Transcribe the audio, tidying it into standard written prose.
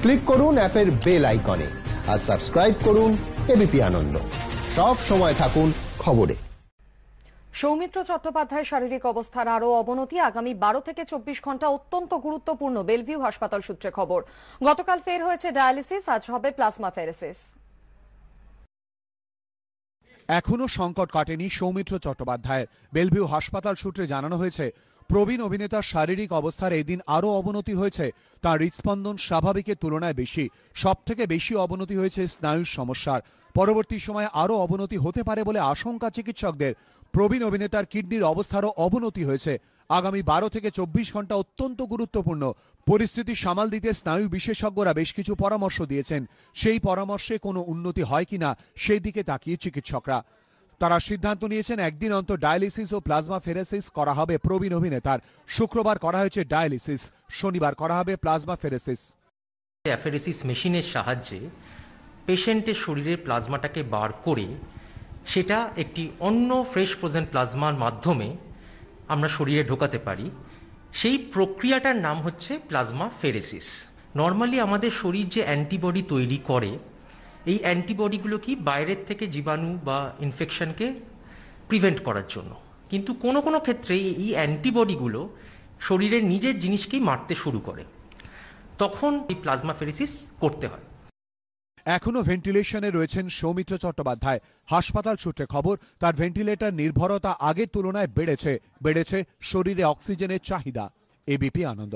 Click করুন অ্যাপের bell আইকনে আর সাবস্ক্রাইব করুন এবিপি আনন্দ। সব সময় থাকুন খবরে। সৌমিত্র চট্টোপাধ্যায়ের শারীরিক অবস্থার আরও অবনতি। আগামী 12 থেকে 24 ঘন্টা অত্যন্ত গুরুত্বপূর্ণ, বেলভিউ হাসপাতাল সূত্রে খবর। গতকাল ফের হয়েছে ডায়ালিসিস, আজ হবে প্লাজমা ফেরেসিস। এখনো সংকট কাটেনি সৌমিত্র চট্টোপাধ্যায়ের। বেলভিউ হাসপাতাল সূত্রে জানানো হয়েছে, প্রবীণ অভিনেতার শারীরিক অবস্থার এদিন আরও অবনতি হয়েছে। তার হৃদস্পন্দন স্বাভাবিকের তুলনায় বেশি। সব থেকে বেশি অবনতি হয়েছে স্নায়ুর সমস্যার। পরবর্তী সময়ে আরও অবনতি হতে পারে বলে আশঙ্কা চিকিৎসকদের। প্রবীণ অভিনেতার কিডনির অবস্থারও অবনতি হয়েছে। আগামী 12 থেকে 24 ঘন্টা অত্যন্ত গুরুত্বপূর্ণ। পরিস্থিতি সামাল দিতে স্নায়ু বিশেষজ্ঞরা বেশ কিছু পরামর্শ দিয়েছেন। সেই পরামর্শে কোনো উন্নতি হয় কিনা সেই দিকে তাকিয়ে চিকিৎসকরা। তারা সিদ্ধান্ত নিয়েছেন একদিন অন্তর ডায়ালিসিস ও প্লাজমা ফেরেসিস করা হবে প্রবীণ অভিনেতার। শুক্রবার করা হয়েছে ডায়ালিসিস, শনিবার করা হবে প্লাজমা ফেরেসিস। অ্যাফেরেসিস মেশিনের সাহায্যে পেশেন্টের শরীরের প্লাজমাটাকে বার করে সেটা একটি অন্য ফ্রেশ ফ্রোজেন প্লাজমার মাধ্যমে আমরা শরীরে ঢোকাতে পারি। সেই প্রক্রিয়াটার নাম হচ্ছে প্লাজমা ফেরেসিস। নর্মালি আমাদের শরীর যে অ্যান্টিবডি তৈরি করে, এই অ্যান্টিবডিগুলো কি বাইরের থেকে জীবাণু বা ইনফেকশনকে প্রিভেন্ট করার জন্য, কিন্তু কোনো কোনো ক্ষেত্রে এই অ্যান্টিবডিগুলো শরীরের নিজের জিনিসকেই মারতে শুরু করে, তখন এই প্লাজমা ফেরেসিস করতে হয়। এখনো ভেন্টিলেশনে রয়েছেন সৌমিত্র চট্টোপাধ্যায়। হাসপাতাল সূত্রে খবর, তার ভেন্টিলেটর নির্ভরতা আগের তুলনায় বেড়েছে শরীরে অক্সিজেনের চাহিদা। এবিপি আনন্দ।